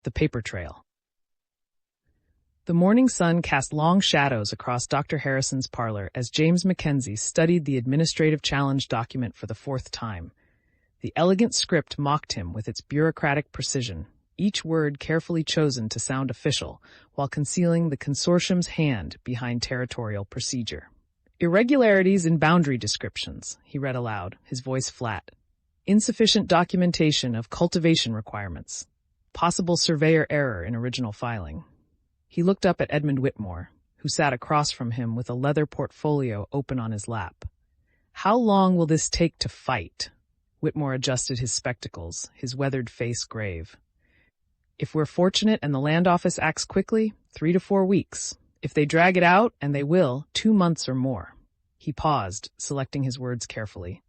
The paper trail. The morning sun cast long shadows across Dr. Harrison's parlor as James Mackenzie studied the administrative challenge document for the fourth time. The elegant script mocked him with its bureaucratic precision, each word carefully chosen to sound official, while concealing the consortium's hand behind territorial procedure. Irregularities in boundary descriptions, he read aloud, his voice flat. Insufficient documentation of cultivation requirements. Possible surveyor error in original filing. He looked up at Edmund Whitmore, who sat across from him with a leather portfolio open on his lap. How long will this take to fight? Whitmore adjusted his spectacles, his weathered face grave. If we're fortunate and the land office acts quickly, 3 to 4 weeks. If they drag it out, and they will, 2 months or more. He paused, selecting his words carefully.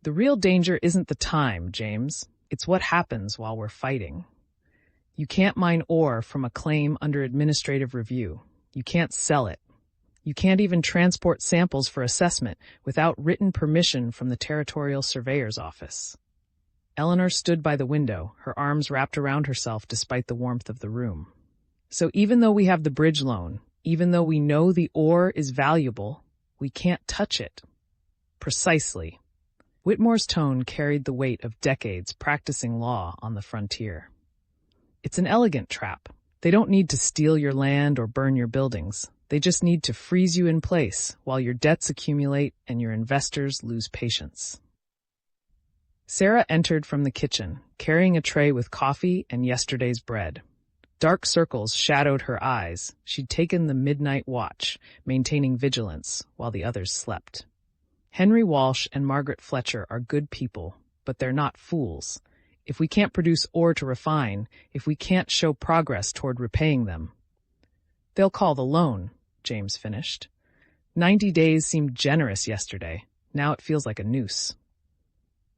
The real danger isn't the time, James. It's what happens while we're fighting. You can't mine ore from a claim under administrative review. You can't sell it. You can't even transport samples for assessment without written permission from the Territorial Surveyor's Office. Eleanor stood by the window, her arms wrapped around herself despite the warmth of the room. So even though we have the bridge loan, even though we know the ore is valuable, we can't touch it. Precisely. Whitmore's tone carried the weight of decades practicing law on the frontier. It's an elegant trap. They don't need to steal your land or burn your buildings. They just need to freeze you in place while your debts accumulate and your investors lose patience. Sarah entered from the kitchen, carrying a tray with coffee and yesterday's bread. Dark circles shadowed her eyes. She'd taken the midnight watch, maintaining vigilance while the others slept. Henry Walsh and Margaret Fletcher are good people, but they're not fools. If we can't produce ore to refine, if we can't show progress toward repaying them. They'll call the loan, James finished. 90 days seemed generous yesterday. Now it feels like a noose.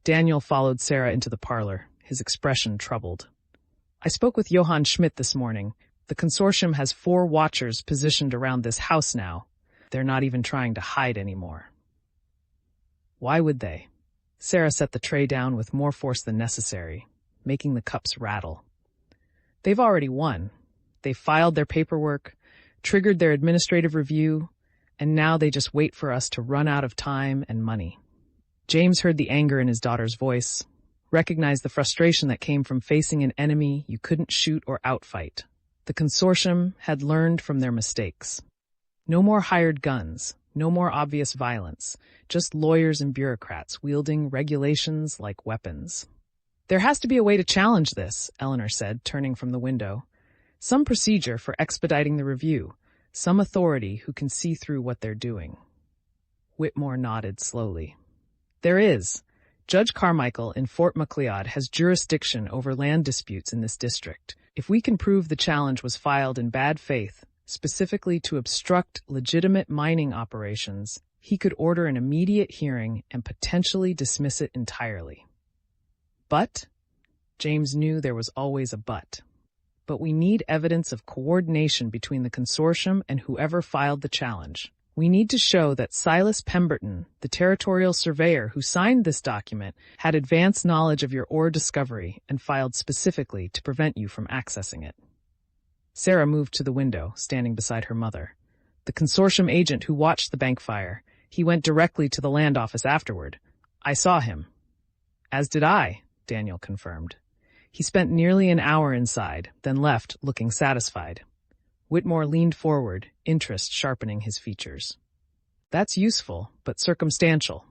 Daniel followed Sarah into the parlor, his expression troubled. I spoke with Johann Schmidt this morning. The consortium has 4 watchers positioned around this house now. They're not even trying to hide anymore. Why would they? Sarah set the tray down with more force than necessary, making the cups rattle. They've already won. They filed their paperwork, triggered their administrative review, and now they just wait for us to run out of time and money. James heard the anger in his daughter's voice, recognized the frustration that came from facing an enemy you couldn't shoot or outfight. The consortium had learned from their mistakes. No more hired guns. No more obvious violence, just lawyers and bureaucrats wielding regulations like weapons. There has to be a way to challenge this, Eleanor said, turning from the window. Some procedure for expediting the review, some authority who can see through what they're doing. Whitmore nodded slowly. There is. Judge Carmichael in Fort Macleod has jurisdiction over land disputes in this district. If we can prove the challenge was filed in bad faith, specifically to obstruct legitimate mining operations, he could order an immediate hearing and potentially dismiss it entirely. But, James knew there was always a but. But we need evidence of coordination between the consortium and whoever filed the challenge. We need to show that Silas Pemberton, the territorial surveyor who signed this document, had advanced knowledge of your ore discovery and filed specifically to prevent you from accessing it. Sarah moved to the window, standing beside her mother. The consortium agent who watched the bank fire, he went directly to the land office afterward. I saw him. As did I, Daniel confirmed. He spent nearly an hour inside, then left, looking satisfied. Whitmore leaned forward, interest sharpening his features. That's useful, but circumstantial.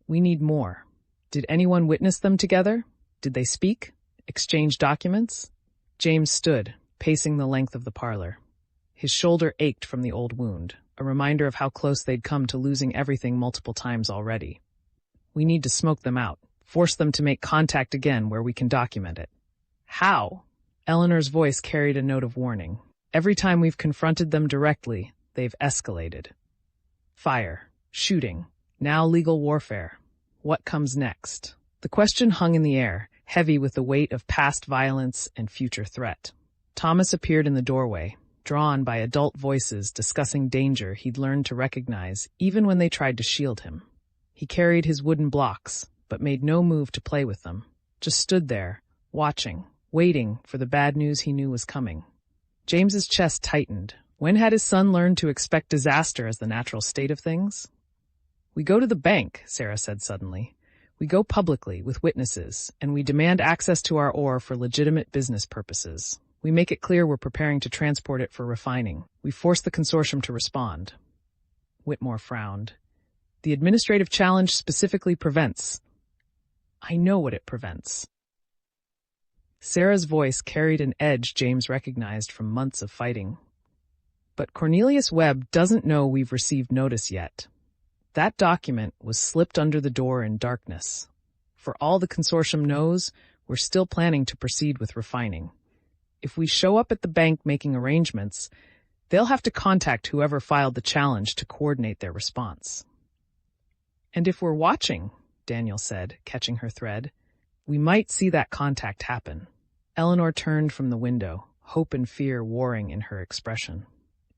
We need more. Did anyone witness them together? Did they speak? Exchange documents? James stood, pacing the length of the parlor. His shoulder ached from the old wound, a reminder of how close they'd come to losing everything multiple times already. We need to smoke them out, force them to make contact again where we can document it. How? Eleanor's voice carried a note of warning. Every time we've confronted them directly, they've escalated. Fire, shooting, now legal warfare. What comes next? The question hung in the air, heavy with the weight of past violence and future threat. Thomas appeared in the doorway, drawn by adult voices discussing danger he'd learned to recognize even when they tried to shield him. He carried his wooden blocks, but made no move to play with them, just stood there, watching, waiting for the bad news he knew was coming. James's chest tightened. When had his son learned to expect disaster as the natural state of things? "We go to the bank," Sarah said suddenly. "We go publicly, with witnesses, and we demand access to our ore for legitimate business purposes. We make it clear we're preparing to transport it for refining. We force the consortium to respond." Whitmore frowned. "The administrative challenge specifically prevents." "I know what it prevents." Sarah's voice carried an edge James recognized from months of fighting. "But Cornelius Webb doesn't know we've received notice yet. That document was slipped under the door in darkness. For all the consortium knows, we're still planning to proceed with refining. If we show up at the bank making arrangements, they'll have to contact whoever filed the challenge to coordinate their response." "And if we're watching," Daniel said, catching her thread, "we might see that contact happen." Eleanor turned from the window, hope and fear warring in her expression.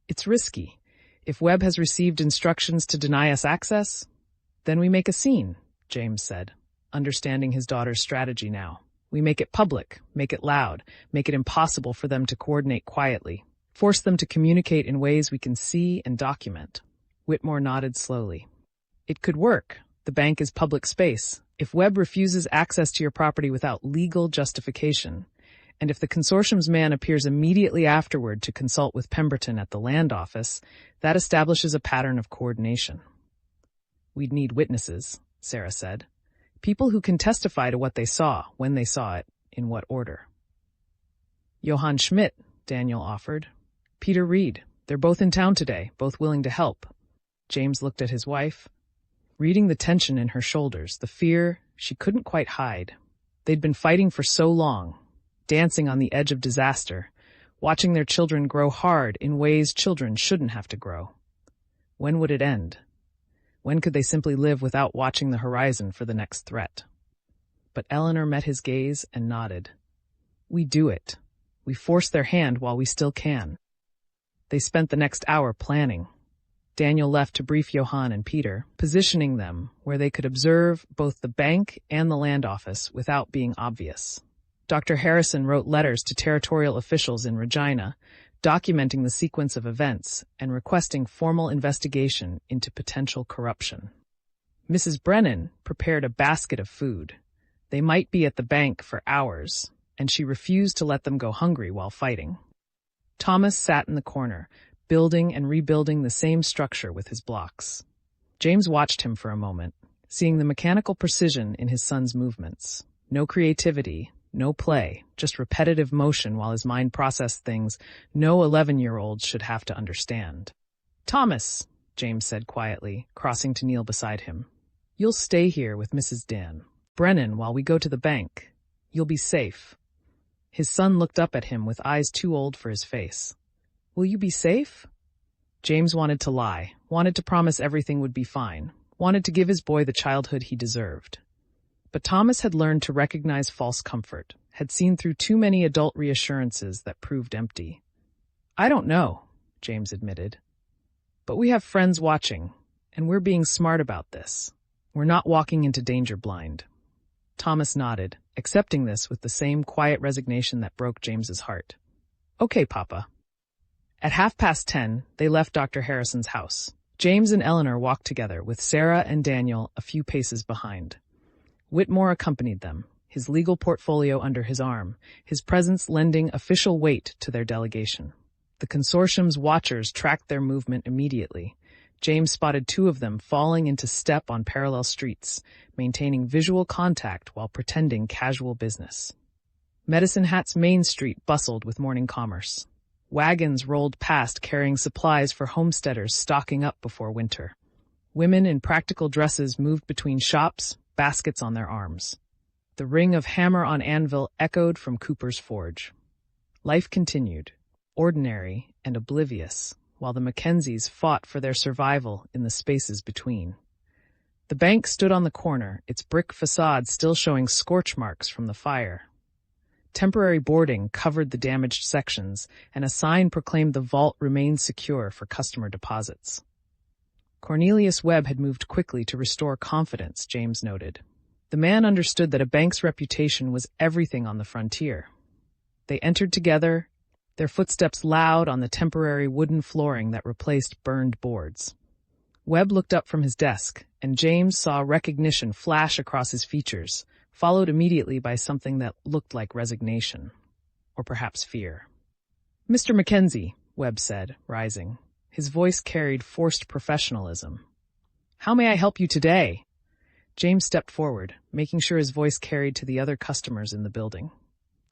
"It's risky. If Webb has received instructions to deny us access, then we make a scene," James said, understanding his daughter's strategy now. "We make it public, make it loud, make it impossible for them to coordinate quietly, force them to communicate in ways we can see and document." Whitmore nodded slowly. "It could work. The bank is public space. If Webb refuses access to your property without legal justification, and if the consortium's man appears immediately afterward to consult with Pemberton at the land office, that establishes a pattern of coordination." "We'd need witnesses," Sarah said. "People who can testify to what they saw, when they saw it, in what order." "Johann Schmidt," Daniel offered. "Peter Reed. They're both in town today, both willing to help." James looked at his wife, reading the tension in her shoulders, the fear she couldn't quite hide. They'd been fighting for so long, dancing on the edge of disaster, watching their children grow hard in ways children shouldn't have to grow. When would it end? When could they simply live without watching the horizon for the next threat? But Eleanor met his gaze and nodded. "We do it. We force their hand while we still can." They spent the next hour planning. Daniel left to brief Johann and Peter, positioning them where they could observe both the bank and the land office without being obvious. Dr. Harrison wrote letters to territorial officials in Regina, documenting the sequence of events and requesting formal investigation into potential corruption. Mrs. Brennan prepared a basket of food. They might be at the bank for hours, and she refused to let them go hungry while fighting. Thomas sat in the corner, building and rebuilding the same structure with his blocks. James watched him for a moment, seeing the mechanical precision in his son's movements. No creativity, no play, just repetitive motion while his mind processed things no 11-year-old should have to understand. "Thomas," James said quietly, crossing to kneel beside him, "you'll stay here with Mrs. Dan Brennan while we go to the bank. You'll be safe." His son looked up at him with eyes too old for his face. "Will you be safe?" James wanted to lie, wanted to promise everything would be fine, wanted to give his boy the childhood he deserved. But Thomas had learned to recognize false comfort, had seen through too many adult reassurances that proved empty. "I don't know," James admitted. "But we have friends watching, and we're being smart about this. We're not walking into danger blind." Thomas nodded, accepting this with the same quiet resignation that broke James's heart. "Okay, Papa." At 10:30, they left Dr. Harrison's house. James and Eleanor walked together, with Sarah and Daniel a few paces behind. Whitmore accompanied them, his legal portfolio under his arm, his presence lending official weight to their delegation. The consortium's watchers tracked their movement immediately. James spotted two of them falling into step on parallel streets, maintaining visual contact while pretending casual business. Medicine Hat's Main Street bustled with morning commerce. Wagons rolled past carrying supplies for homesteaders stocking up before winter. Women in practical dresses moved between shops, baskets on their arms. The ring of hammer on anvil echoed from Cooper's forge. Life continued, ordinary and oblivious, while the Mackenzies fought for their survival in the spaces between. The bank stood on the corner, its brick facade still showing scorch marks from the fire. Temporary boarding covered the damaged sections, and a sign proclaimed the vault remained secure for customer deposits. Cornelius Webb had moved quickly to restore confidence, James noted. The man understood that a bank's reputation was everything on the frontier. They entered together, their footsteps loud on the temporary wooden flooring that replaced burned boards. Webb looked up from his desk, and James saw recognition flash across his features, followed immediately by something that looked like resignation, or perhaps fear. "Mr. Mackenzie," Webb said, rising. His voice carried forced professionalism. "How may I help you today?" James stepped forward, making sure his voice carried to the other customers in the building.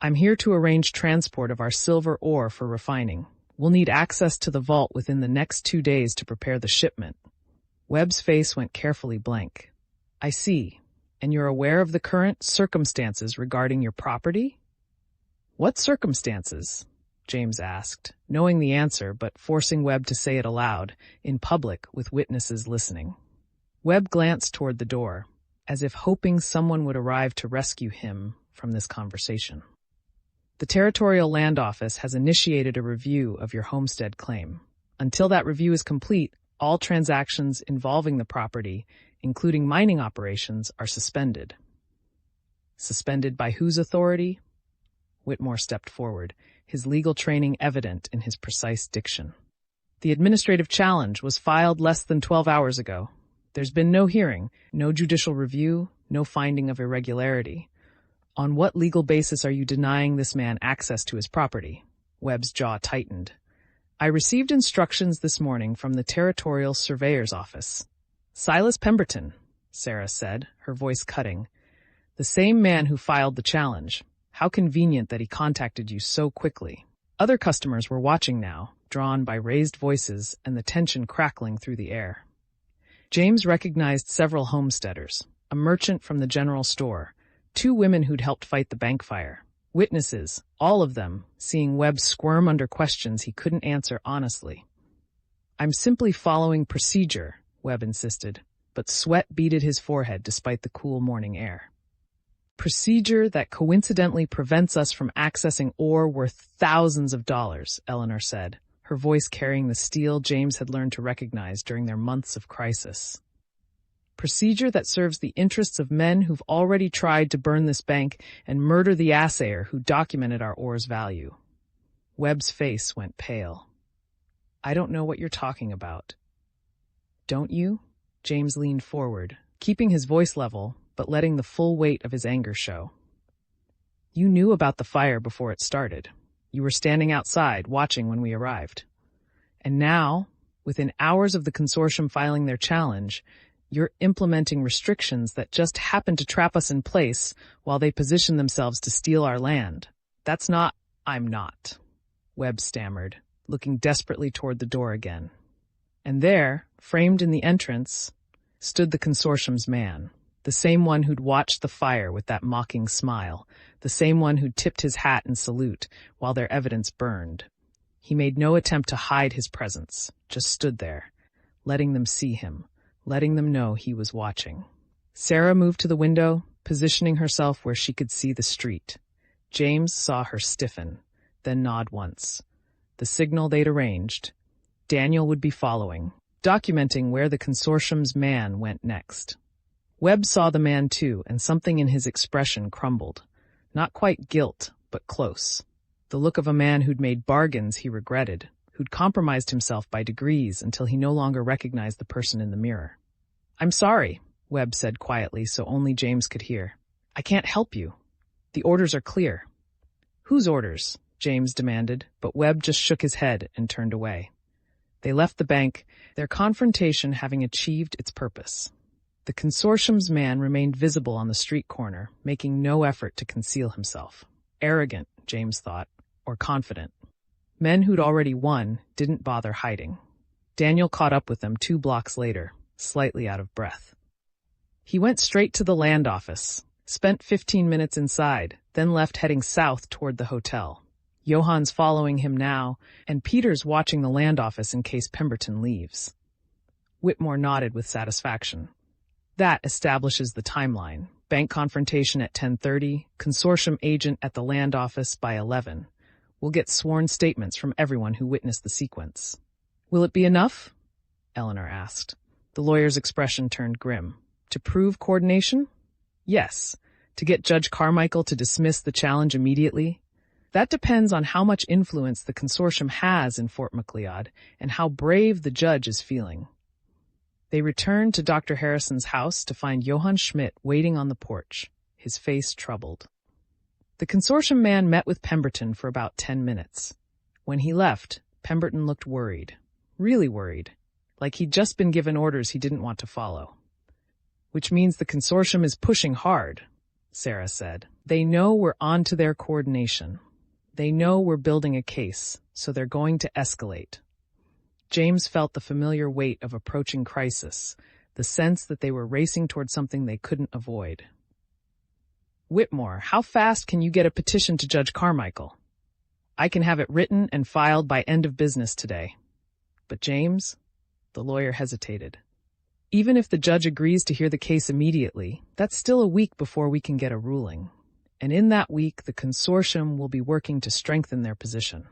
"I'm here to arrange transport of our silver ore for refining. We'll need access to the vault within the next 2 days to prepare the shipment." Webb's face went carefully blank. "I see. And you're aware of the current circumstances regarding your property?" "What circumstances?" James asked, knowing the answer but forcing Webb to say it aloud, in public, with witnesses listening. Webb glanced toward the door, as if hoping someone would arrive to rescue him from this conversation. "The Territorial Land Office has initiated a review of your homestead claim. Until that review is complete, all transactions involving the property, including mining operations, are suspended." "Suspended by whose authority?" Whitmore stepped forward, his legal training evident in his precise diction. "The administrative challenge was filed less than 12 hours ago. There's been no hearing, no judicial review, no finding of irregularity. On what legal basis are you denying this man access to his property?" Webb's jaw tightened. "I received instructions this morning from the Territorial Surveyor's Office." "Silas Pemberton," Sarah said, her voice cutting. "The same man who filed the challenge. How convenient that he contacted you so quickly." Other customers were watching now, drawn by raised voices and the tension crackling through the air. James recognized several homesteaders, a merchant from the general store, 2 women who'd helped fight the bank fire. Witnesses, all of them, seeing Webb squirm under questions he couldn't answer honestly. "I'm simply following procedure," Webb insisted, but sweat beaded his forehead despite the cool morning air. "Procedure that coincidentally prevents us from accessing ore worth thousands of dollars," Eleanor said, her voice carrying the steel James had learned to recognize during their months of crisis. "Procedure that serves the interests of men who've already tried to burn this bank and murder the assayer who documented our ore's value." Webb's face went pale. "I don't know what you're talking about." "Don't you?" James leaned forward, keeping his voice level, but letting the full weight of his anger show. "You knew about the fire before it started. You were standing outside, watching when we arrived. And now, within hours of the consortium filing their challenge, you're implementing restrictions that just happen to trap us in place while they position themselves to steal our land. That's not—" "I'm not," Webb stammered, looking desperately toward the door again. And there, framed in the entrance, stood the consortium's man, the same one who'd watched the fire with that mocking smile, the same one who'd tipped his hat in salute while their evidence burned. He made no attempt to hide his presence, just stood there, letting them see him, letting them know he was watching. Sarah moved to the window, positioning herself where she could see the street. James saw her stiffen, then nod once. The signal they'd arranged. Daniel would be following, documenting where the consortium's man went next. Webb saw the man too, and something in his expression crumbled. Not quite guilt, but close. The look of a man who'd made bargains he regretted, who'd compromised himself by degrees until he no longer recognized the person in the mirror. "I'm sorry," Webb said quietly so only James could hear. "I can't help you. The orders are clear." "Whose orders?" James demanded, but Webb just shook his head and turned away. They left the bank, their confrontation having achieved its purpose. The consortium's man remained visible on the street corner, making no effort to conceal himself. Arrogant, James thought, or confident. Men who'd already won didn't bother hiding. Daniel caught up with them 2 blocks later, slightly out of breath. He went straight to the land office, spent 15 minutes inside, then left heading south toward the hotel. Johann's following him now, and Peter's watching the land office in case Pemberton leaves. Whitmore nodded with satisfaction. That establishes the timeline. Bank confrontation at 10:30, consortium agent at the land office by 11. We'll get sworn statements from everyone who witnessed the sequence. "Will it be enough?" Eleanor asked. The lawyer's expression turned grim. "To prove coordination?" "Yes. To get Judge Carmichael to dismiss the challenge immediately." That depends on how much influence the consortium has in Fort Macleod and how brave the judge is feeling. They returned to Dr. Harrison's house to find Johann Schmidt waiting on the porch, his face troubled. The consortium man met with Pemberton for about 10 minutes. When he left, Pemberton looked worried, really worried, like he'd just been given orders he didn't want to follow. Which means the consortium is pushing hard, Sarah said. They know we're on to their coordination. They know we're building a case, so they're going to escalate. James felt the familiar weight of approaching crisis, the sense that they were racing toward something they couldn't avoid. Whitmore, how fast can you get a petition to Judge Carmichael? I can have it written and filed by end of business today. But James, the lawyer hesitated. Even if the judge agrees to hear the case immediately, that's still a week before we can get a ruling. And in that week, the consortium will be working to strengthen their position.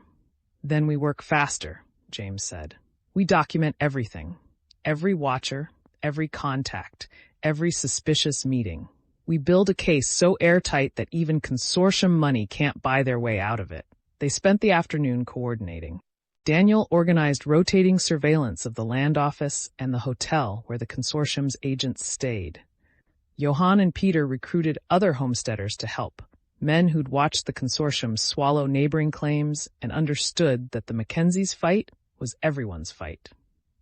Then we work faster, James said. We document everything. Every watcher, every contact, every suspicious meeting. We build a case so airtight that even consortium money can't buy their way out of it. They spent the afternoon coordinating. Daniel organized rotating surveillance of the land office and the hotel where the consortium's agents stayed. Johann and Peter recruited other homesteaders to help, men who'd watched the consortium swallow neighboring claims and understood that the Mackenzie's fight was everyone's fight.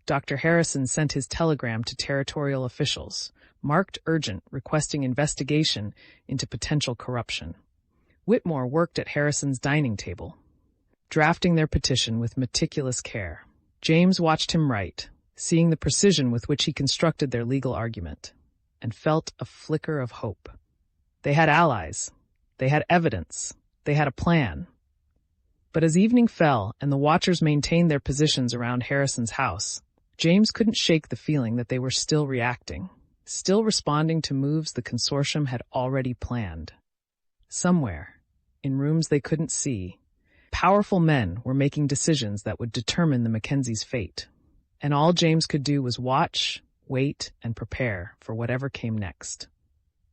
Dr. Harrison sent his telegram to territorial officials, marked urgent, requesting investigation into potential corruption. Whitmore worked at Harrison's dining table, drafting their petition with meticulous care. James watched him write, seeing the precision with which he constructed their legal argument, and felt a flicker of hope. They had allies. They had evidence. They had a plan. But as evening fell and the watchers maintained their positions around Harrison's house, James couldn't shake the feeling that they were still reacting, still responding to moves the consortium had already planned. Somewhere, in rooms they couldn't see, powerful men were making decisions that would determine the Mackenzie's fate. And all James could do was watch, wait, and prepare for whatever came next.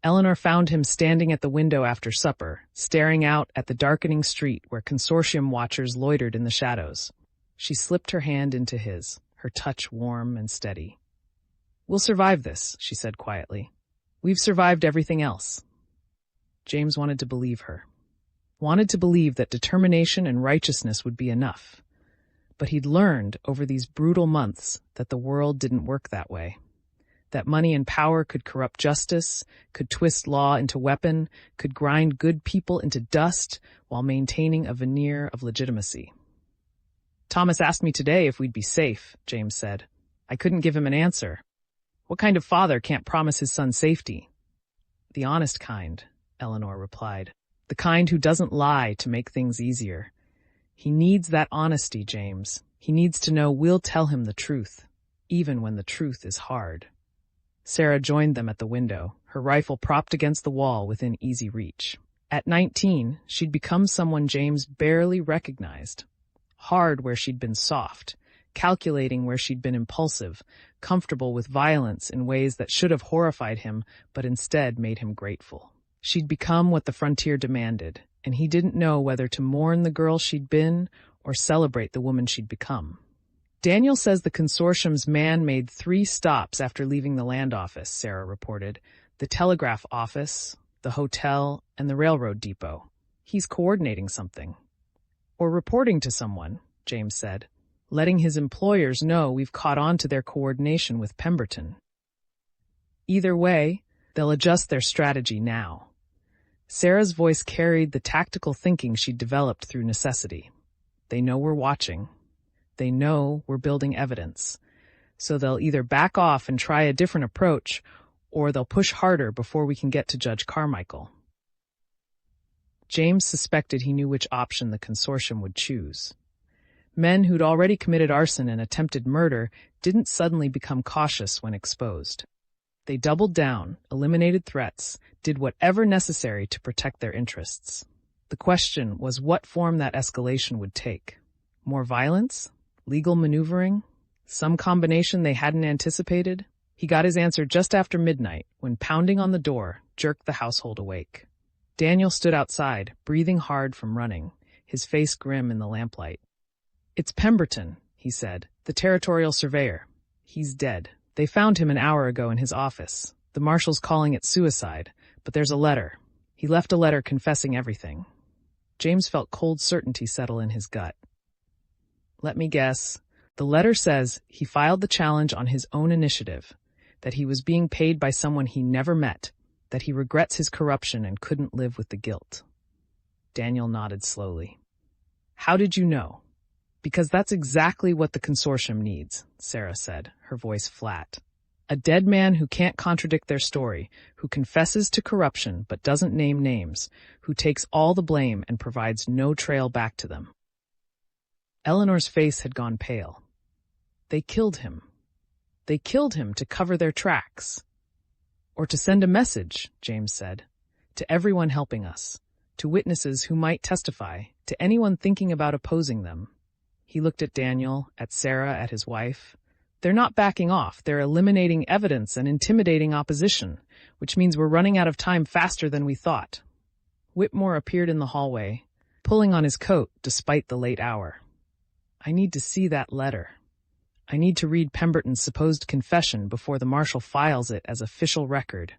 Eleanor found him standing at the window after supper, staring out at the darkening street where consortium watchers loitered in the shadows. She slipped her hand into his, her touch warm and steady. "We'll survive this," she said quietly. "We've survived everything else." James wanted to believe her. Wanted to believe that determination and righteousness would be enough. But he'd learned over these brutal months that the world didn't work that way. That money and power could corrupt justice, could twist law into weapon, could grind good people into dust while maintaining a veneer of legitimacy. "Thomas asked me today if we'd be safe," James said. "I couldn't give him an answer. What kind of father can't promise his son safety?" "The honest kind," Eleanor replied. "The kind who doesn't lie to make things easier. He needs that honesty, James. He needs to know we'll tell him the truth, even when the truth is hard." Sarah joined them at the window, her rifle propped against the wall within easy reach. At 19, she'd become someone James barely recognized. Hard where she'd been soft, calculating where she'd been impulsive, comfortable with violence in ways that should have horrified him, but instead made him grateful. She'd become what the frontier demanded, and he didn't know whether to mourn the girl she'd been or celebrate the woman she'd become. Daniel says the consortium's man made 3 stops after leaving the land office, Sarah reported. The telegraph office, the hotel, and the railroad depot. He's coordinating something. Or reporting to someone, James said, letting his employers know we've caught on to their coordination with Pemberton. Either way, they'll adjust their strategy now. Sarah's voice carried the tactical thinking she'd developed through necessity. They know we're watching. They know we're building evidence. So they'll either back off and try a different approach, or they'll push harder before we can get to Judge Carmichael. James suspected he knew which option the consortium would choose. Men who'd already committed arson and attempted murder didn't suddenly become cautious when exposed. They doubled down, eliminated threats, did whatever necessary to protect their interests. The question was what form that escalation would take. More violence? Legal maneuvering? Some combination they hadn't anticipated? He got his answer just after midnight, when pounding on the door jerked the household awake. Daniel stood outside, breathing hard from running, his face grim in the lamplight. "It's Pemberton," he said, "the territorial surveyor. He's dead. They found him an hour ago in his office. The marshal's calling it suicide, but there's a letter. He left a letter confessing everything." James felt cold certainty settle in his gut. "Let me guess. The letter says he filed the challenge on his own initiative, that he was being paid by someone he never met, that he regrets his corruption and couldn't live with the guilt." Daniel nodded slowly. "How did you know?" "Because that's exactly what the consortium needs," Sarah said, her voice flat. "A dead man who can't contradict their story, who confesses to corruption but doesn't name names, who takes all the blame and provides no trail back to them." Eleanor's face had gone pale. "They killed him. They killed him to cover their tracks." "Or to send a message," James said, "to everyone helping us, to witnesses who might testify, to anyone thinking about opposing them." He looked at Daniel, at Sarah, at his wife. "They're not backing off. They're eliminating evidence and intimidating opposition, which means we're running out of time faster than we thought." Whitmore appeared in the hallway, pulling on his coat despite the late hour. "I need to see that letter. I need to read Pemberton's supposed confession before the marshal files it as official record.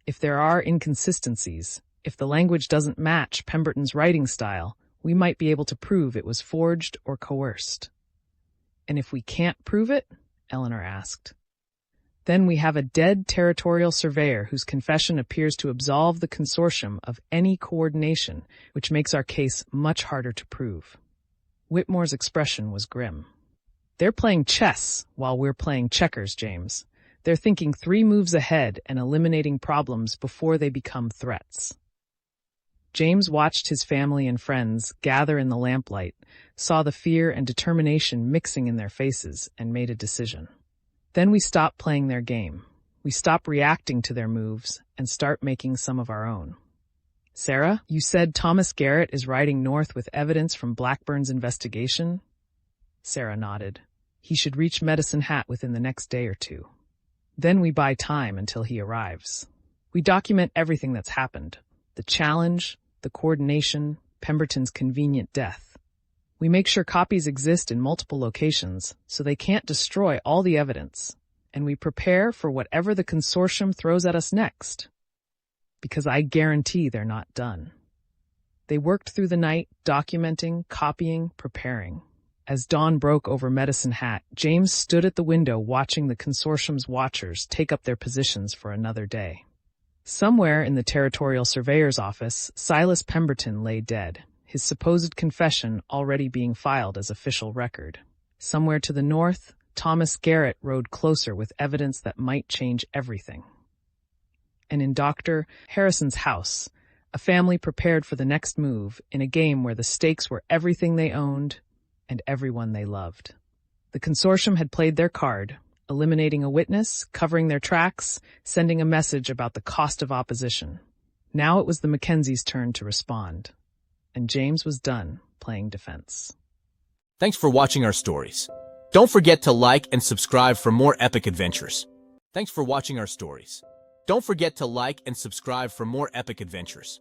If there are inconsistencies, if the language doesn't match Pemberton's writing style, we might be able to prove it was forged or coerced." "And if we can't prove it?" Eleanor asked. "Then we have a dead territorial surveyor whose confession appears to absolve the consortium of any coordination, which makes our case much harder to prove." Whitmore's expression was grim. "They're playing chess while we're playing checkers, James. They're thinking 3 moves ahead and eliminating problems before they become threats." James watched his family and friends gather in the lamplight, saw the fear and determination mixing in their faces, and made a decision. "Then we stop playing their game. We stop reacting to their moves and start making some of our own." "Sarah, you said Thomas Garrett is riding north with evidence from Blackburn's investigation?" Sarah nodded. "He should reach Medicine Hat within the next day or 2. Then we buy time until he arrives. We document everything that's happened. The challenge, the coordination, Pemberton's convenient death. We make sure copies exist in multiple locations so they can't destroy all the evidence. And we prepare for whatever the consortium throws at us next. Because I guarantee they're not done." They worked through the night, documenting, copying, preparing. As dawn broke over Medicine Hat, James stood at the window watching the consortium's watchers take up their positions for another day. Somewhere in the territorial surveyor's office, Silas Pemberton lay dead, his supposed confession already being filed as official record. Somewhere to the north, Thomas Garrett rode closer with evidence that might change everything. And in Dr. Harrison's house, a family prepared for the next move in a game where the stakes were everything they owned and everyone they loved. The consortium had played their card, eliminating a witness, covering their tracks, sending a message about the cost of opposition. Now it was the Mackenzies' turn to respond, and James was done playing defense. Thanks for watching our stories. Don't forget to like and subscribe for more epic adventures. Thanks for watching our stories. Don't forget to like and subscribe for more epic adventures.